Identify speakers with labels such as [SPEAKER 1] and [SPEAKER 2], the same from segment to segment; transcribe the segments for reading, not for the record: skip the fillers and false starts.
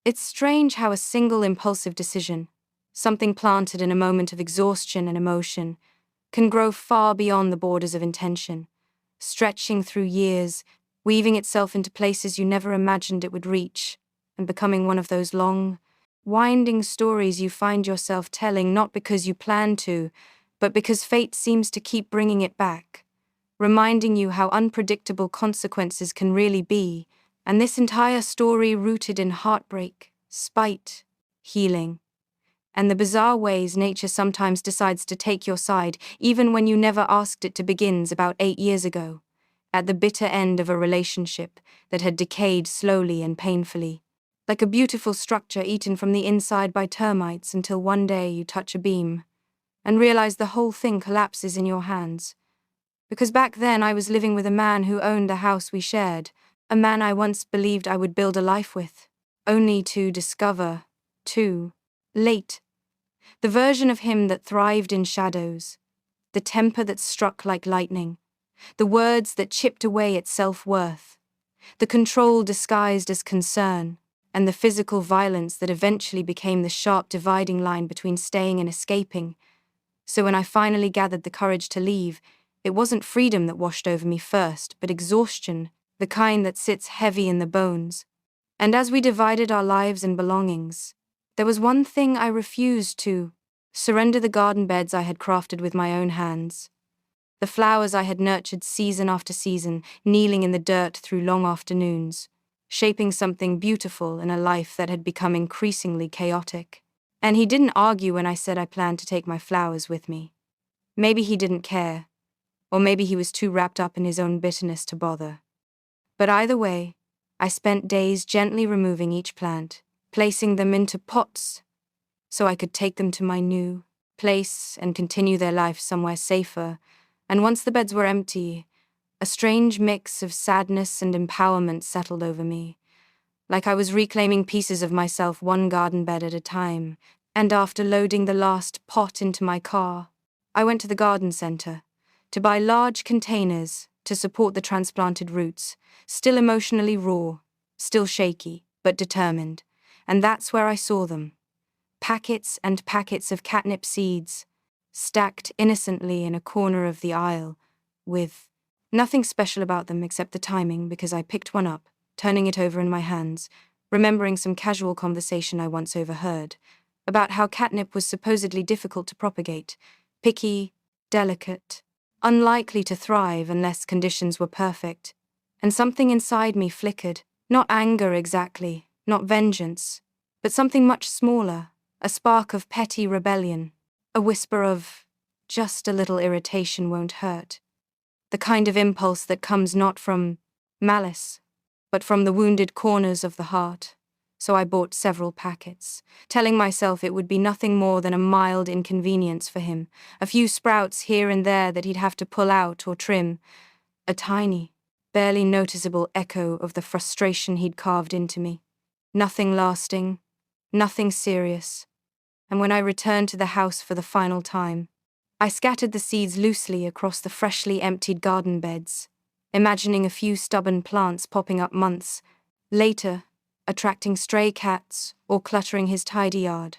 [SPEAKER 1] It's strange how a single impulsive decision, something planted in a moment of exhaustion and emotion, can grow far beyond the borders of intention, stretching through years, weaving itself into places you never imagined it would reach, and becoming one of those long, winding stories you find yourself telling not because you plan to, but because fate seems to keep bringing it back, reminding you how unpredictable consequences can really be, and this entire story rooted in heartbreak, spite, healing, and the bizarre ways nature sometimes decides to take your side, even when you never asked it to, begins about 8 years ago, at the bitter end of a relationship that had decayed slowly and painfully, like a beautiful structure eaten from the inside by termites, until one day you touch a beam and realize the whole thing collapses in your hands. Because back then I was living with a man who owned a house we shared, a man I once believed I would build a life with, only to discover, too late, the version of him that thrived in shadows, the temper that struck like lightning, the words that chipped away at self-worth, the control disguised as concern, and the physical violence that eventually became the sharp dividing line between staying and escaping. So when I finally gathered the courage to leave, it wasn't freedom that washed over me first, but exhaustion, the kind that sits heavy in the bones. And as we divided our lives and belongings, there was one thing I refused to: surrender the garden beds I had crafted with my own hands, the flowers I had nurtured season after season, kneeling in the dirt through long afternoons, shaping something beautiful in a life that had become increasingly chaotic. And he didn't argue when I said I planned to take my flowers with me. Maybe he didn't care, or maybe he was too wrapped up in his own bitterness to bother. But either way, I spent days gently removing each plant, placing them into pots so I could take them to my new place and continue their life somewhere safer. And once the beds were empty, a strange mix of sadness and empowerment settled over me, like I was reclaiming pieces of myself one garden bed at a time. And after loading the last pot into my car, I went to the garden center to buy large containers to support the transplanted roots, still emotionally raw, still shaky, but determined. And that's where I saw them. Packets and packets of catnip seeds, stacked innocently in a corner of the aisle, with nothing special about them except the timing, because I picked one up, turning it over in my hands, remembering some casual conversation I once overheard, about how catnip was supposedly difficult to propagate, picky, delicate, unlikely to thrive unless conditions were perfect. And something inside me flickered, not anger exactly, not vengeance, but something much smaller, a spark of petty rebellion, a whisper of, just a little irritation won't hurt. The kind of impulse that comes not from malice, but from the wounded corners of the heart. So I bought several packets, telling myself it would be nothing more than a mild inconvenience for him, a few sprouts here and there that he'd have to pull out or trim, a tiny, barely noticeable echo of the frustration he'd carved into me. Nothing lasting, nothing serious. And when I returned to the house for the final time, I scattered the seeds loosely across the freshly emptied garden beds, imagining a few stubborn plants popping up months later, attracting stray cats or cluttering his tidy yard,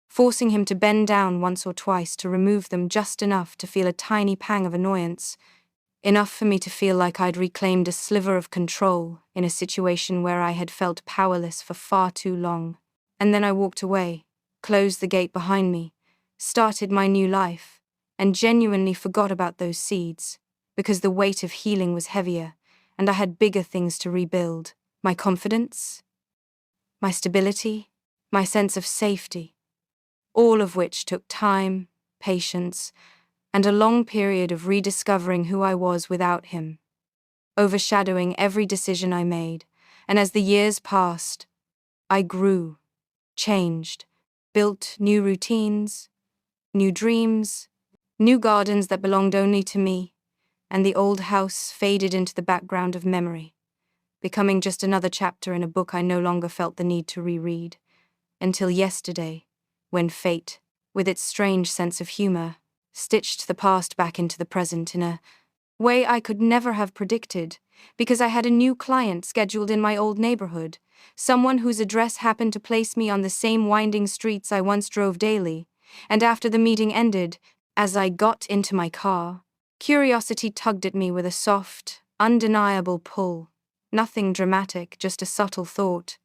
[SPEAKER 1] forcing him to bend down once or twice to remove them, just enough to feel a tiny pang of annoyance, enough for me to feel like I'd reclaimed a sliver of control in a situation where I had felt powerless for far too long. And then I walked away, closed the gate behind me, started my new life, and genuinely forgot about those seeds, because the weight of healing was heavier, and I had bigger things to rebuild: my confidence, my stability, my sense of safety, all of which took time, patience, and a long period of rediscovering who I was without him, overshadowing every decision I made. And as the years passed, I grew, changed, built new routines, new dreams, new gardens that belonged only to me, and the old house faded into the background of memory, becoming just another chapter in a book I no longer felt the need to reread, until yesterday, when fate, with its strange sense of humor, stitched the past back into the present in a way I could never have predicted. because I had a new client scheduled in my old neighborhood, someone whose address happened to place me on the same winding streets I once drove daily. And after the meeting ended, as I got into my car, curiosity tugged at me with a soft, undeniable pull. Nothing dramatic, just a subtle thought.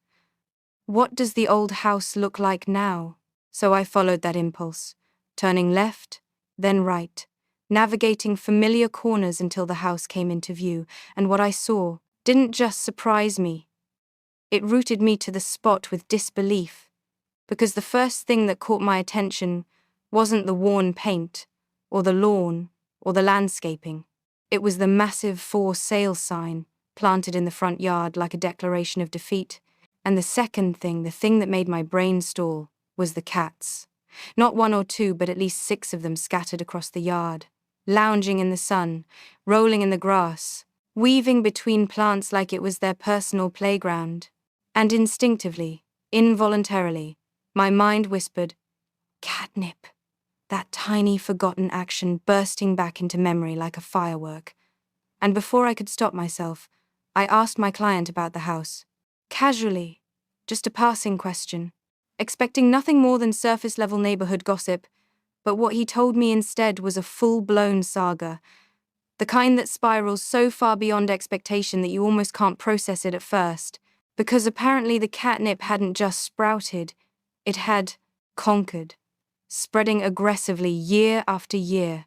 [SPEAKER 1] What does the old house look like now? So I followed that impulse, turning left, then right, navigating familiar corners until the house came into view, and what I saw didn't just surprise me. It rooted me to the spot with disbelief, because the first thing that caught my attention wasn't the worn paint, or the lawn, or the landscaping. It was the massive for sale sign planted in the front yard like a declaration of defeat. And the second thing, the thing that made my brain stall, was the cats. Not one or two, but at least 6 of them scattered across the yard, lounging in the sun, rolling in the grass, weaving between plants like it was their personal playground. And instinctively, involuntarily, my mind whispered, catnip. That tiny forgotten action bursting back into memory like a firework. And before I could stop myself, I asked my client about the house. Casually, just a passing question, expecting nothing more than surface-level neighborhood gossip, but what he told me instead was a full-blown saga, the kind that spirals so far beyond expectation that you almost can't process it at first, because apparently the catnip hadn't just sprouted, it had conquered, spreading aggressively year after year,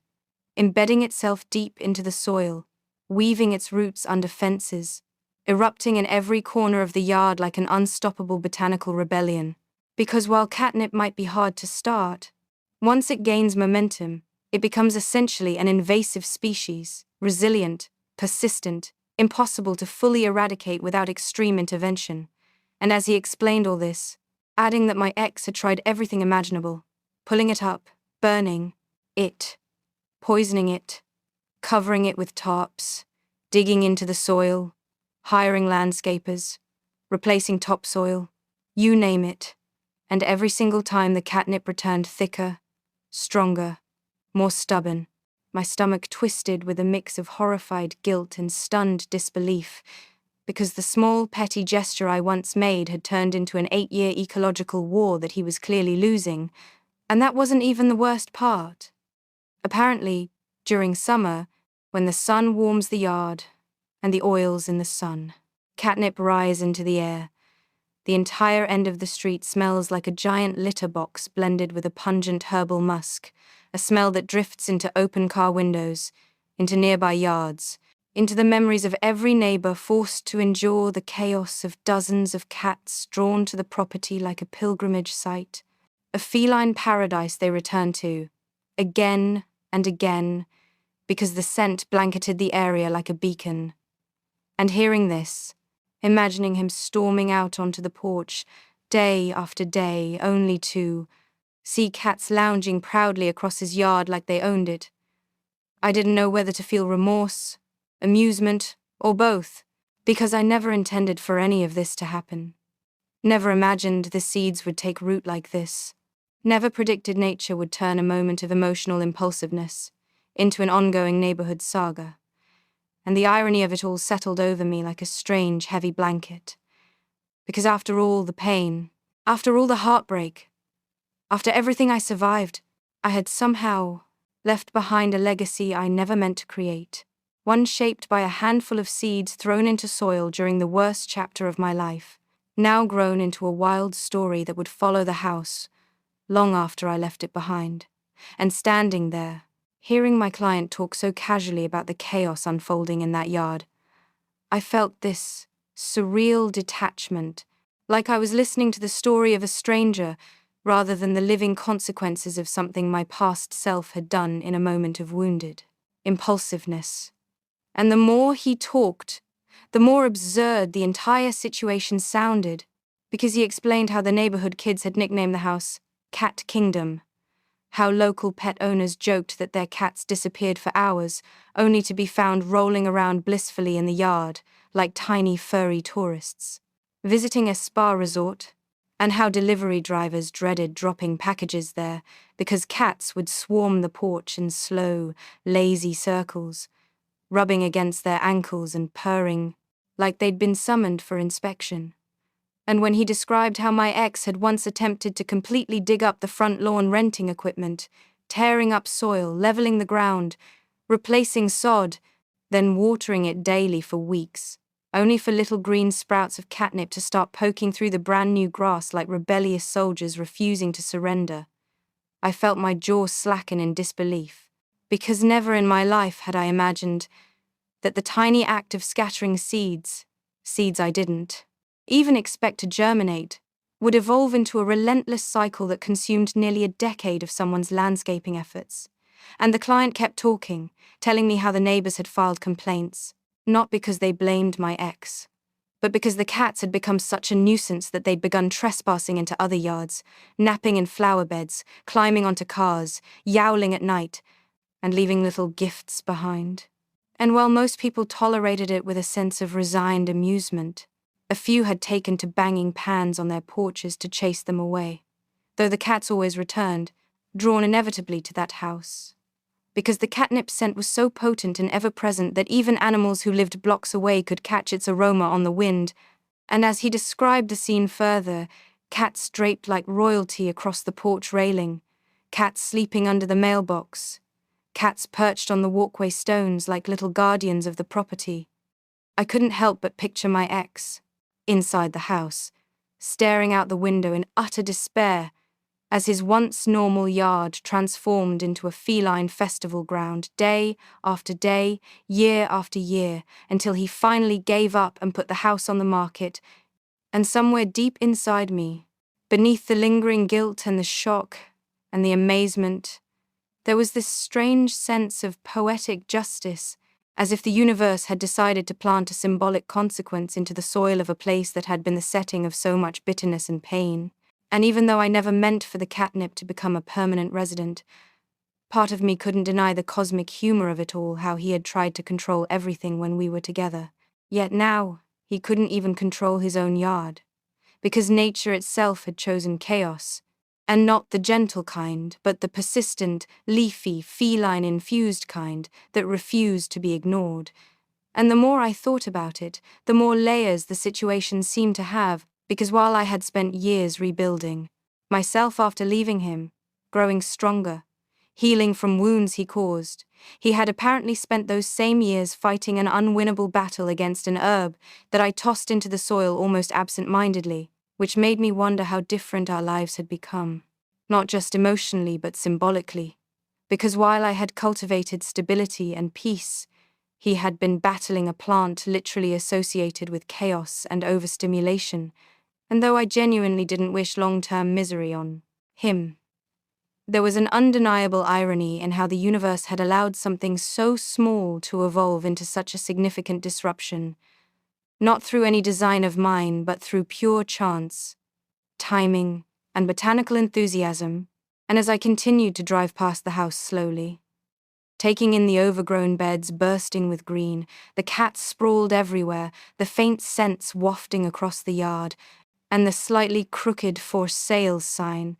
[SPEAKER 1] embedding itself deep into the soil, weaving its roots under fences, erupting in every corner of the yard like an unstoppable botanical rebellion. Because while catnip might be hard to start, once it gains momentum, it becomes essentially an invasive species, resilient, persistent, impossible to fully eradicate without extreme intervention. And as he explained all this, adding that my ex had tried everything imaginable, pulling it up, burning it, poisoning it, covering it with tarps, digging into the soil, hiring landscapers, replacing topsoil, you name it, and every single time the catnip returned thicker, stronger, more stubborn. My stomach twisted with a mix of horrified guilt and stunned disbelief, because the small, petty gesture I once made had turned into an 8-year ecological war that he was clearly losing, and that wasn't even the worst part. Apparently, during summer, when the sun warms the yard, and the oils in the sun, catnip rise into the air. The entire end of the street smells like a giant litter box blended with a pungent herbal musk, a smell that drifts into open car windows, into nearby yards, into the memories of every neighbor forced to endure the chaos of dozens of cats drawn to the property like a pilgrimage site, a feline paradise they return to, again and again, because the scent blanketed the area like a beacon. And hearing this, imagining him storming out onto the porch, day after day, only to see cats lounging proudly across his yard like they owned it, I didn't know whether to feel remorse, amusement, or both, because I never intended for any of this to happen. Never imagined the seeds would take root like this. Never predicted nature would turn a moment of emotional impulsiveness into an ongoing neighborhood saga. And the irony of it all settled over me like a strange, heavy blanket. Because after all the pain, after all the heartbreak, after everything I survived, I had somehow left behind a legacy I never meant to create, one shaped by a handful of seeds thrown into soil during the worst chapter of my life, now grown into a wild story that would follow the house long after I left it behind. And standing there, hearing my client talk so casually about the chaos unfolding in that yard, I felt this surreal detachment, like I was listening to the story of a stranger rather than the living consequences of something my past self had done in a moment of wounded impulsiveness. And the more he talked, the more absurd the entire situation sounded, because he explained how the neighborhood kids had nicknamed the house Cat Kingdom, how local pet owners joked that their cats disappeared for hours, only to be found rolling around blissfully in the yard like tiny furry tourists, visiting a spa resort, and how delivery drivers dreaded dropping packages there because cats would swarm the porch in slow, lazy circles, rubbing against their ankles and purring like they'd been summoned for inspection. And when he described how my ex had once attempted to completely dig up the front lawn renting equipment, tearing up soil, leveling the ground, replacing sod, then watering it daily for weeks, only for little green sprouts of catnip to start poking through the brand new grass like rebellious soldiers refusing to surrender, I felt my jaw slacken in disbelief, because never in my life had I imagined that the tiny act of scattering seeds I didn't even expect to germinate, would evolve into a relentless cycle that consumed nearly a decade of someone's landscaping efforts. And the client kept talking, telling me how the neighbors had filed complaints, not because they blamed my ex, but because the cats had become such a nuisance that they'd begun trespassing into other yards, napping in flower beds, climbing onto cars, yowling at night, and leaving little gifts behind. And while most people tolerated it with a sense of resigned amusement, a few had taken to banging pans on their porches to chase them away, though the cats always returned, drawn inevitably to that house. Because the catnip scent was so potent and ever-present that even animals who lived blocks away could catch its aroma on the wind, and as he described the scene further, cats draped like royalty across the porch railing, cats sleeping under the mailbox, cats perched on the walkway stones like little guardians of the property, I couldn't help but picture my ex, inside the house, staring out the window in utter despair as his once normal yard transformed into a feline festival ground day after day, year after year, until he finally gave up and put the house on the market. And somewhere deep inside me, beneath the lingering guilt and the shock and the amazement, there was this strange sense of poetic justice, as if the universe had decided to plant a symbolic consequence into the soil of a place that had been the setting of so much bitterness and pain. And even though I never meant for the catnip to become a permanent resident, part of me couldn't deny the cosmic humor of it all, how he had tried to control everything when we were together. Yet now, he couldn't even control his own yard, because nature itself had chosen chaos, and not the gentle kind, but the persistent, leafy, feline-infused kind that refused to be ignored. And the more I thought about it, the more layers the situation seemed to have, because while I had spent years rebuilding myself after leaving him, growing stronger, healing from wounds he caused, he had apparently spent those same years fighting an unwinnable battle against an herb that I tossed into the soil almost absent-mindedly, which made me wonder how different our lives had become, not just emotionally but symbolically, because while I had cultivated stability and peace, he had been battling a plant literally associated with chaos and overstimulation, and though I genuinely didn't wish long-term misery on him, there was an undeniable irony in how the universe had allowed something so small to evolve into such a significant disruption, not through any design of mine, but through pure chance, timing, and botanical enthusiasm. And as I continued to drive past the house slowly, taking in the overgrown beds bursting with green, the cats sprawled everywhere, the faint scents wafting across the yard, and the slightly crooked for sale sign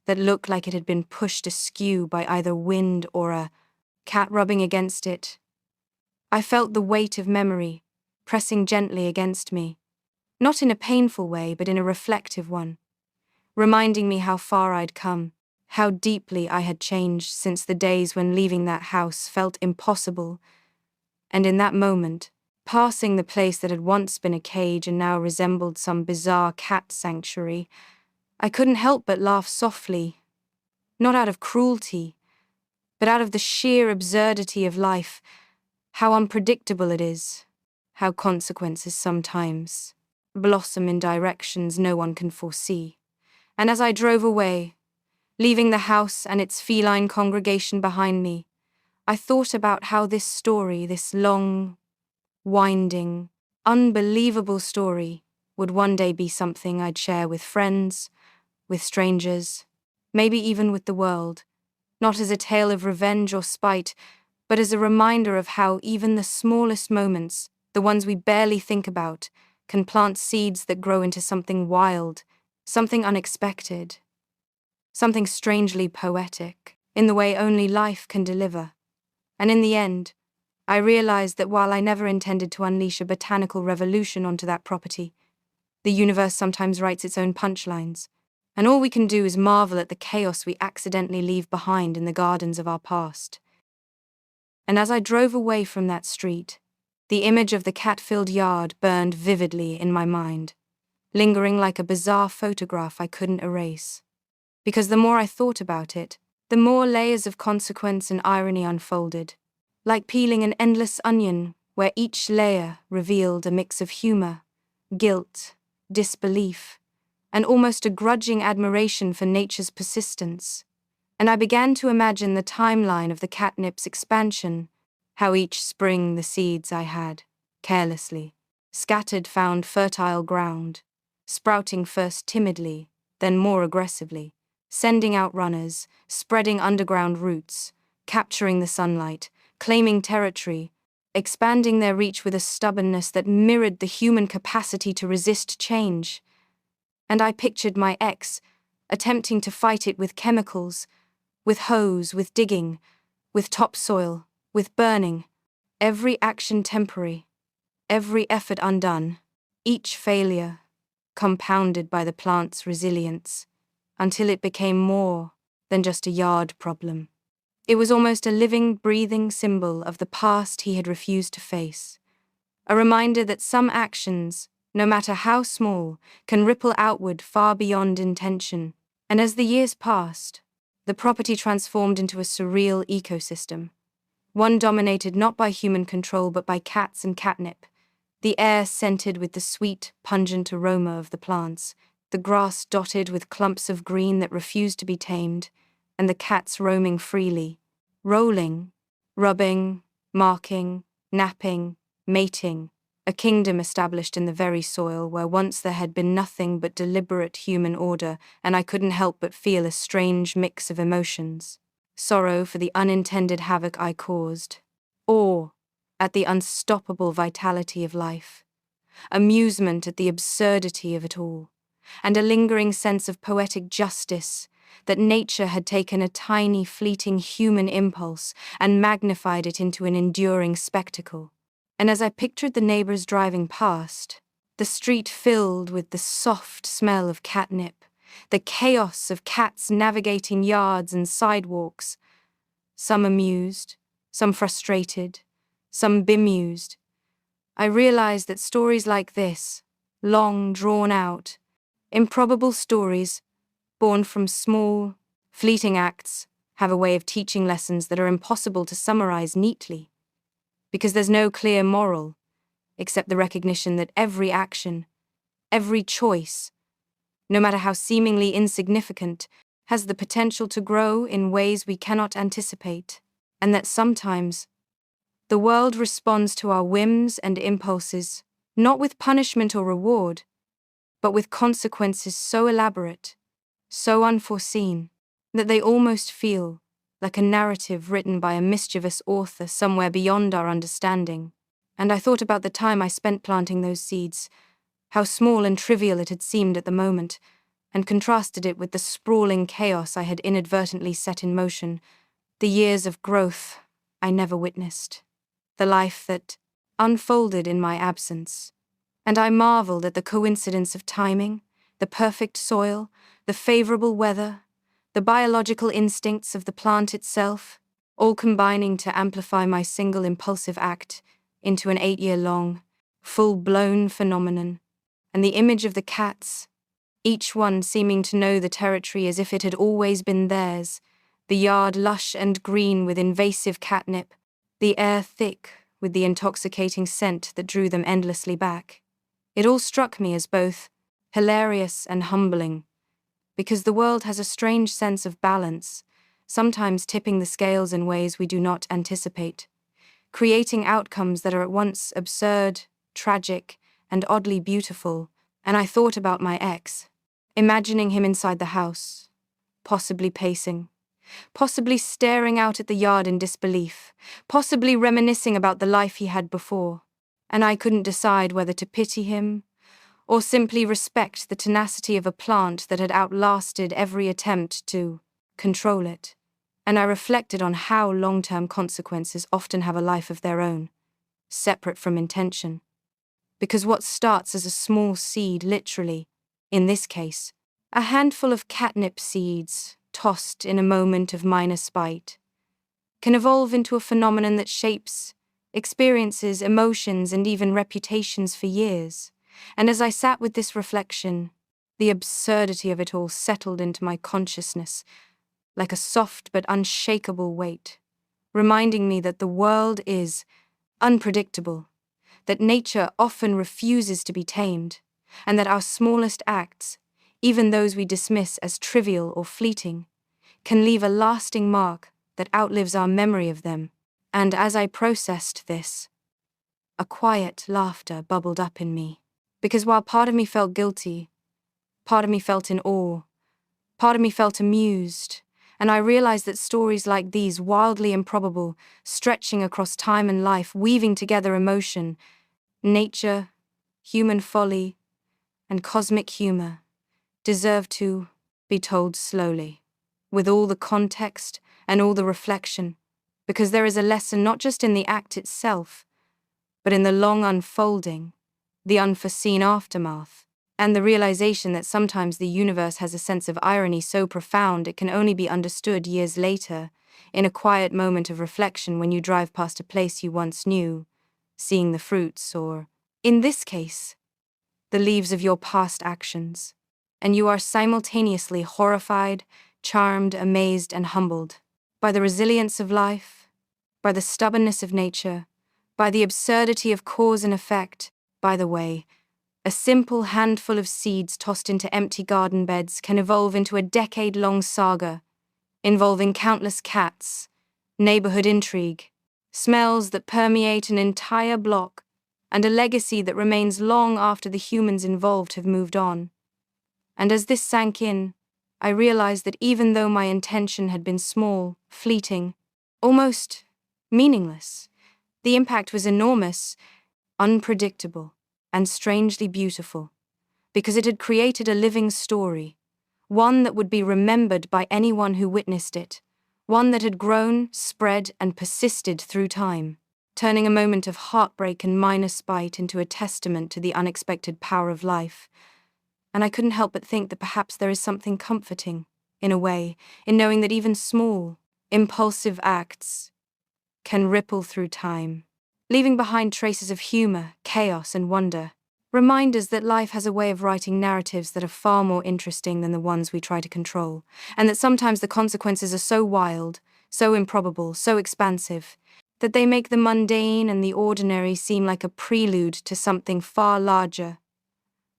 [SPEAKER 1] that looked like it had been pushed askew by either wind or a cat rubbing against it, I felt the weight of memory pressing gently against me, not in a painful way, but in a reflective one, reminding me how far I'd come, how deeply I had changed since the days when leaving that house felt impossible, and in that moment, passing the place that had once been a cage and now resembled some bizarre cat sanctuary, I couldn't help but laugh softly, not out of cruelty, but out of the sheer absurdity of life, how unpredictable it is, how consequences sometimes blossom in directions no one can foresee. And as I drove away, leaving the house and its feline congregation behind me, I thought about how this story, this long, winding, unbelievable story, would one day be something I'd share with friends, with strangers, maybe even with the world, not as a tale of revenge or spite, but as a reminder of how even the smallest moments, the ones we barely think about, can plant seeds that grow into something wild, something unexpected, something strangely poetic, in the way only life can deliver. And in the end, I realized that while I never intended to unleash a botanical revolution onto that property, the universe sometimes writes its own punchlines, and all we can do is marvel at the chaos we accidentally leave behind in the gardens of our past. And as I drove away from that street, the image of the cat-filled yard burned vividly in my mind, lingering like a bizarre photograph I couldn't erase. Because the more I thought about it, the more layers of consequence and irony unfolded, like peeling an endless onion where each layer revealed a mix of humor, guilt, disbelief, and almost a grudging admiration for nature's persistence. And I began to imagine the timeline of the catnip's expansion, how each spring the seeds I had, carelessly, scattered found fertile ground, sprouting first timidly, then more aggressively, sending out runners, spreading underground roots, capturing the sunlight, claiming territory, expanding their reach with a stubbornness that mirrored the human capacity to resist change. And I pictured my ex, attempting to fight it with chemicals, with hose, with digging, with topsoil, with burning, every action temporary, every effort undone, each failure compounded by the plant's resilience, until it became more than just a yard problem. It was almost a living, breathing symbol of the past he had refused to face, a reminder that some actions, no matter how small, can ripple outward far beyond intention. And as the years passed, the property transformed into a surreal ecosystem, one dominated not by human control but by cats and catnip, the air scented with the sweet, pungent aroma of the plants, the grass dotted with clumps of green that refused to be tamed, and the cats roaming freely, rolling, rubbing, marking, napping, mating, a kingdom established in the very soil where once there had been nothing but deliberate human order, and I couldn't help but feel a strange mix of emotions: sorrow for the unintended havoc I caused, awe at the unstoppable vitality of life, amusement at the absurdity of it all, and a lingering sense of poetic justice that nature had taken a tiny, fleeting human impulse and magnified it into an enduring spectacle. And as I pictured the neighbors driving past, the street filled with the soft smell of catnip, the chaos of cats navigating yards and sidewalks, some amused, some frustrated, some bemused, I realized that stories like this, long drawn out, improbable stories, born from small, fleeting acts, have a way of teaching lessons that are impossible to summarize neatly, because there's no clear moral, except the recognition that every action, every choice, no matter how seemingly insignificant, has the potential to grow in ways we cannot anticipate, and that sometimes the world responds to our whims and impulses, not with punishment or reward, but with consequences so elaborate, so unforeseen, that they almost feel like a narrative written by a mischievous author somewhere beyond our understanding. And I thought about the time I spent planting those seeds, how small and trivial it had seemed at the moment, and contrasted it with the sprawling chaos I had inadvertently set in motion, the years of growth I never witnessed, the life that unfolded in my absence. And I marveled at the coincidence of timing, the perfect soil, the favorable weather, the biological instincts of the plant itself, all combining to amplify my single impulsive act into an 8-year-long, full-blown phenomenon. And the image of the cats, each one seeming to know the territory as if it had always been theirs, the yard lush and green with invasive catnip, the air thick with the intoxicating scent that drew them endlessly back. It all struck me as both hilarious and humbling, because the world has a strange sense of balance, sometimes tipping the scales in ways we do not anticipate, creating outcomes that are at once absurd, tragic, and oddly beautiful. And I thought about my ex, imagining him inside the house, possibly pacing, possibly staring out at the yard in disbelief, possibly reminiscing about the life he had before, and I couldn't decide whether to pity him or simply respect the tenacity of a plant that had outlasted every attempt to control it. and I reflected on how long-term consequences often have a life of their own, separate from intention. Because what starts as a small seed, literally, in this case, a handful of catnip seeds tossed in a moment of minor spite, can evolve into a phenomenon that shapes experiences, emotions, and even reputations for years. And as I sat with this reflection, the absurdity of it all settled into my consciousness like a soft but unshakable weight, reminding me that the world is unpredictable, that nature often refuses to be tamed, and that our smallest acts, even those we dismiss as trivial or fleeting, can leave a lasting mark that outlives our memory of them. And as I processed this, a quiet laughter bubbled up in me, because while part of me felt guilty, part of me felt in awe, part of me felt amused, and I realized that stories like these, wildly improbable, stretching across time and life, weaving together emotion, nature, human folly, and cosmic humor, deserve to be told slowly, with all the context and all the reflection, because there is a lesson not just in the act itself, but in the long unfolding, the unforeseen aftermath, and the realization that sometimes the universe has a sense of irony so profound it can only be understood years later, in a quiet moment of reflection when you drive past a place you once knew, seeing the fruits, or, in this case, the leaves of your past actions, and you are simultaneously horrified, charmed, amazed, and humbled by the resilience of life, by the stubbornness of nature, by the absurdity of cause and effect. By the way, a simple handful of seeds tossed into empty garden beds can evolve into a decade-long saga, involving countless cats, neighborhood intrigue, smells that permeate an entire block, and a legacy that remains long after the humans involved have moved on. And as this sank in, I realized that even though my intention had been small, fleeting, almost meaningless, the impact was enormous, unpredictable, and strangely beautiful, because it had created a living story, one that would be remembered by anyone who witnessed it, one that had grown, spread, and persisted through time, turning a moment of heartbreak and minor spite into a testament to the unexpected power of life. And I couldn't help but think that perhaps there is something comforting, in a way, in knowing that even small, impulsive acts can ripple through time, leaving behind traces of humor, chaos, and wonder, reminders that life has a way of writing narratives that are far more interesting than the ones we try to control, and that sometimes the consequences are so wild, so improbable, so expansive, that they make the mundane and the ordinary seem like a prelude to something far larger.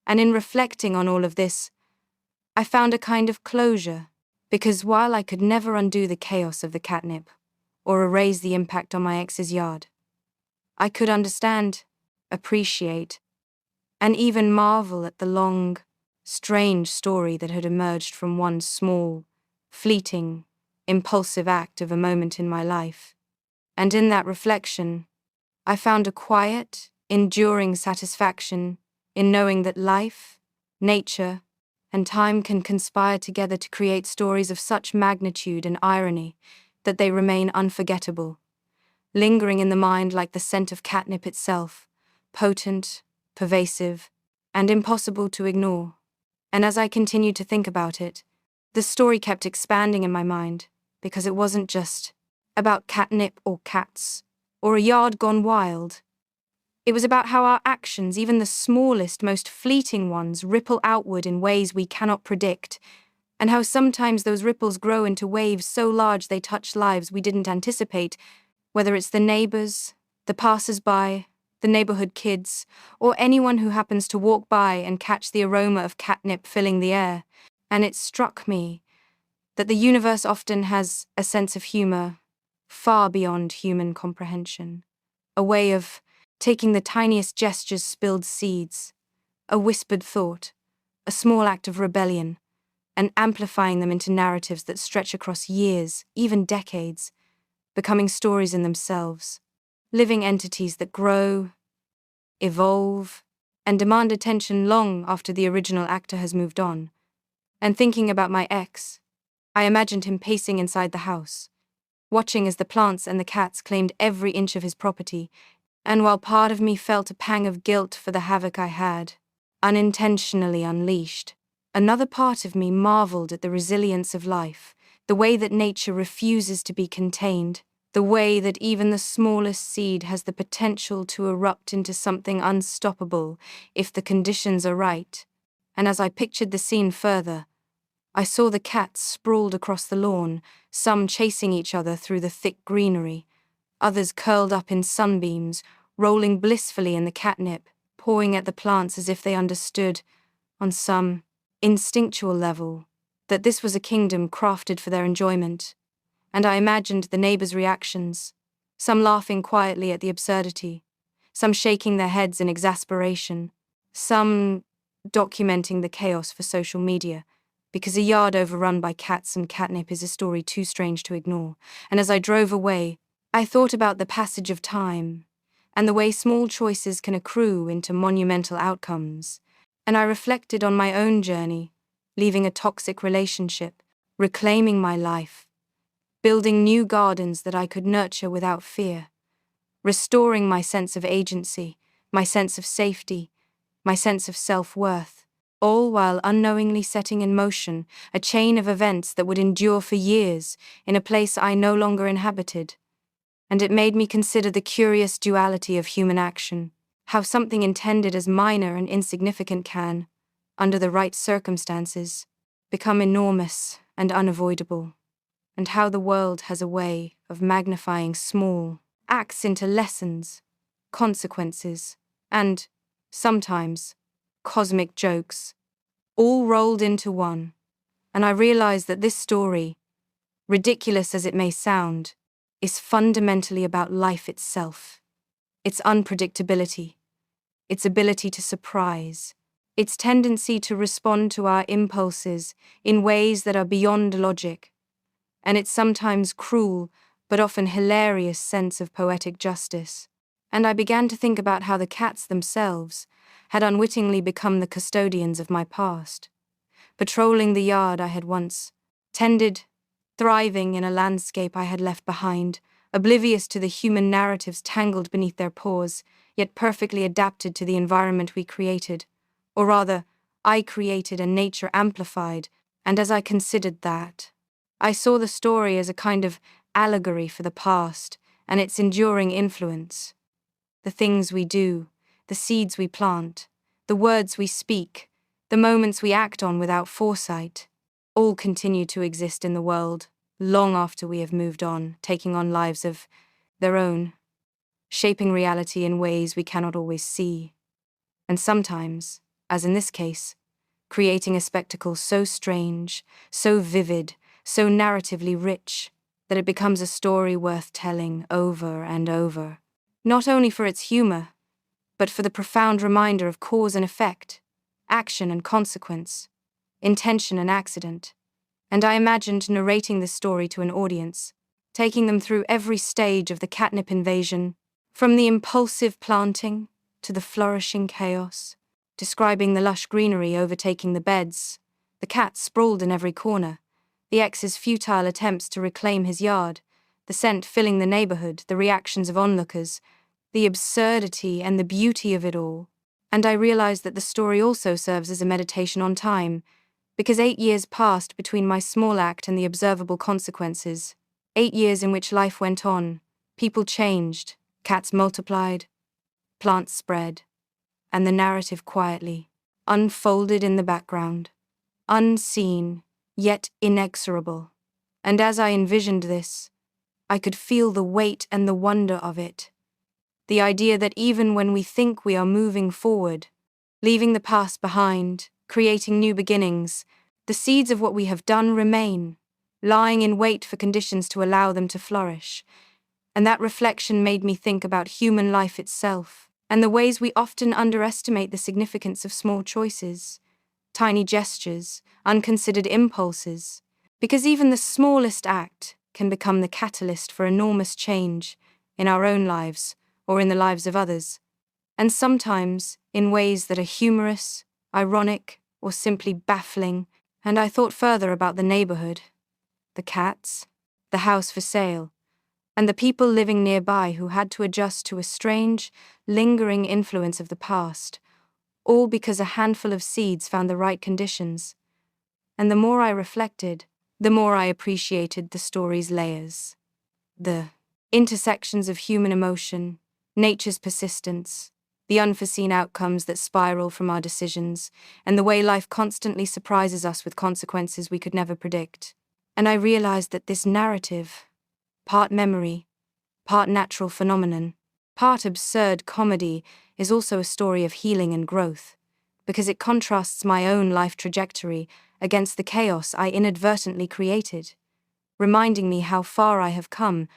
[SPEAKER 1] And in reflecting on all of this, I found a kind of closure, because while I could never undo the chaos of the catnip, or erase the impact on my ex's yard, I could understand, appreciate, and even marvel at the long, strange story that had emerged from one small, fleeting, impulsive act of a moment in my life. And in that reflection, I found a quiet, enduring satisfaction in knowing that life, nature, and time can conspire together to create stories of such magnitude and irony that they remain unforgettable, lingering in the mind like the scent of catnip itself, potent, pervasive, and impossible to ignore. And as I continued to think about it, the story kept expanding in my mind, because it wasn't just about catnip or cats, or a yard gone wild. It was about how our actions, even the smallest, most fleeting ones, ripple outward in ways we cannot predict, and how sometimes those ripples grow into waves so large they touch lives we didn't anticipate, whether it's the neighbors, the passers-by, the neighborhood kids, or anyone who happens to walk by and catch the aroma of catnip filling the air. And it struck me that the universe often has a sense of humor far beyond human comprehension, a way of taking the tiniest gestures, spilled seeds, a whispered thought, a small act of rebellion, and amplifying them into narratives that stretch across years, even decades, becoming stories in themselves, living entities that grow, evolve, and demand attention long after the original actor has moved on. And thinking about my ex, I imagined him pacing inside the house, watching as the plants and the cats claimed every inch of his property, and while part of me felt a pang of guilt for the havoc I had unintentionally unleashed, another part of me marveled at the resilience of life, the way that nature refuses to be contained, the way that even the smallest seed has the potential to erupt into something unstoppable if the conditions are right. And as I pictured the scene further, I saw the cats sprawled across the lawn, some chasing each other through the thick greenery, others curled up in sunbeams, rolling blissfully in the catnip, pawing at the plants as if they understood, on some instinctual level, that this was a kingdom crafted for their enjoyment. And I imagined the neighbors' reactions, some laughing quietly at the absurdity, some shaking their heads in exasperation, some documenting the chaos for social media, because a yard overrun by cats and catnip is a story too strange to ignore. And as I drove away, I thought about the passage of time and the way small choices can accrue into monumental outcomes. And I reflected on my own journey, leaving a toxic relationship, reclaiming my life, building new gardens that I could nurture without fear, restoring my sense of agency, my sense of safety, my sense of self-worth, all while unknowingly setting in motion a chain of events that would endure for years in a place I no longer inhabited. And it made me consider the curious duality of human action, how something intended as minor and insignificant can, under the right circumstances, become enormous and unavoidable, and how the world has a way of magnifying small acts into lessons, consequences, and, sometimes, cosmic jokes, all rolled into one. And I realized that this story, ridiculous as it may sound, is fundamentally about life itself, its unpredictability, its ability to surprise, its tendency to respond to our impulses in ways that are beyond logic, and its sometimes cruel but often hilarious sense of poetic justice. And I began to think about how the cats themselves had unwittingly become the custodians of my past, patrolling the yard I had once tended, thriving in a landscape I had left behind, oblivious to the human narratives tangled beneath their paws, yet perfectly adapted to the environment we created, or rather, I created and nature amplified. And as I considered that, I saw the story as a kind of allegory for the past and its enduring influence. The things we do, the seeds we plant, the words we speak, the moments we act on without foresight, all continue to exist in the world, long after we have moved on, taking on lives of their own, shaping reality in ways we cannot always see, and sometimes, as in this case, creating a spectacle so strange, so vivid, so narratively rich, that it becomes a story worth telling over and over, not only for its humor, but for the profound reminder of cause and effect, action and consequence, intention and accident. And I imagined narrating this story to an audience, taking them through every stage of the catnip invasion, from the impulsive planting to the flourishing chaos, describing the lush greenery overtaking the beds, the cat sprawled in every corner, the ex's futile attempts to reclaim his yard, the scent filling the neighborhood, the reactions of onlookers, the absurdity and the beauty of it all. And I realized that the story also serves as a meditation on time, because 8 years passed between my small act and the observable consequences. 8 years in which life went on, people changed, cats multiplied, plants spread, and the narrative quietly unfolded in the background, unseen, yet inexorable. And as I envisioned this, I could feel the weight and the wonder of it. The idea that even when we think we are moving forward, leaving the past behind, creating new beginnings, the seeds of what we have done remain, lying in wait for conditions to allow them to flourish. And that reflection made me think about human life itself, and the ways we often underestimate the significance of small choices, tiny gestures, unconsidered impulses, because even the smallest act can become the catalyst for enormous change in our own lives or in the lives of others, and sometimes in ways that are humorous, ironic, or simply baffling. And I thought further about the neighborhood, the cats, the house for sale, and the people living nearby who had to adjust to a strange, lingering influence of the past, all because a handful of seeds found the right conditions. And the more I reflected, the more I appreciated the story's layers. The intersections of human emotion, nature's persistence, the unforeseen outcomes that spiral from our decisions, and the way life constantly surprises us with consequences we could never predict. And I realized that this narrative, part memory, part natural phenomenon, part absurd comedy, is also a story of healing and growth, because it contrasts my own life trajectory against the chaos I inadvertently created, reminding me how far I have come,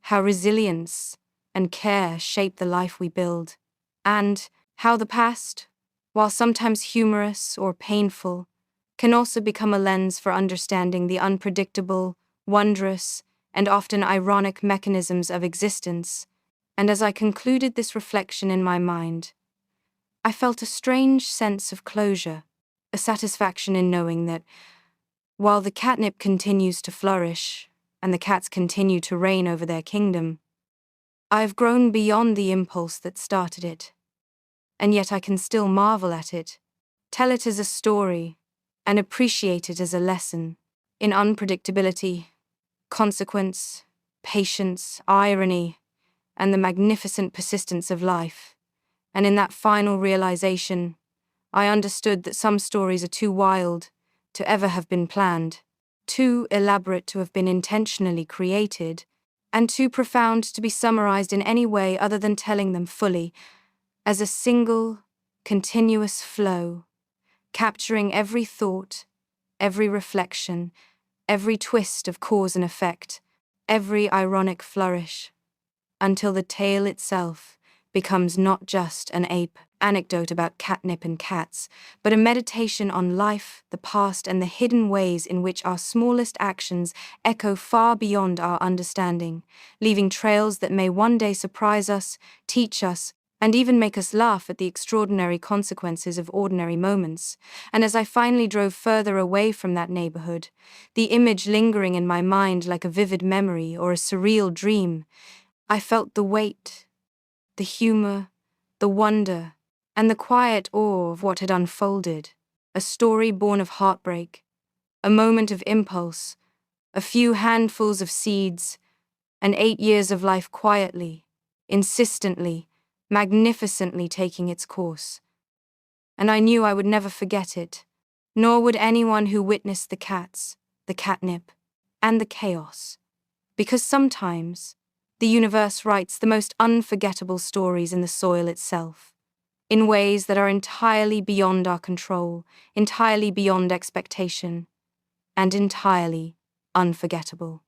[SPEAKER 1] how resilience and care shape the life we build, and how the past, while sometimes humorous or painful, can also become a lens for understanding the unpredictable, wondrous, and often ironic mechanisms of existence. And as I concluded this reflection in my mind, I felt a strange sense of closure, a satisfaction in knowing that, while the catnip continues to flourish, and the cats continue to reign over their kingdom, I've grown beyond the impulse that started it. And yet I can still marvel at it, tell it as a story, and appreciate it as a lesson in unpredictability, consequence, patience, irony, and the magnificent persistence of life. And in that final realization, I understood that some stories are too wild to ever have been planned, too elaborate to have been intentionally created, and too profound to be summarized in any way other than telling them fully, as a single, continuous flow, capturing every thought, every reflection, every twist of cause and effect, every ironic flourish, until the tale itself becomes not just an ape anecdote about catnip and cats, but a meditation on life, the past, and the hidden ways in which our smallest actions echo far beyond our understanding, leaving trails that may one day surprise us, teach us, and even make us laugh at the extraordinary consequences of ordinary moments. And as I finally drove further away from that neighborhood, the image lingering in my mind like a vivid memory or a surreal dream, I felt the weight, the humor, the wonder, and the quiet awe of what had unfolded, a story born of heartbreak, a moment of impulse, a few handfuls of seeds, and 8 years of life quietly, insistently, magnificently taking its course. And I knew I would never forget it, nor would anyone who witnessed the cats, the catnip, and the chaos. Because sometimes, the universe writes the most unforgettable stories in the soil itself, in ways that are entirely beyond our control, entirely beyond expectation, and entirely unforgettable.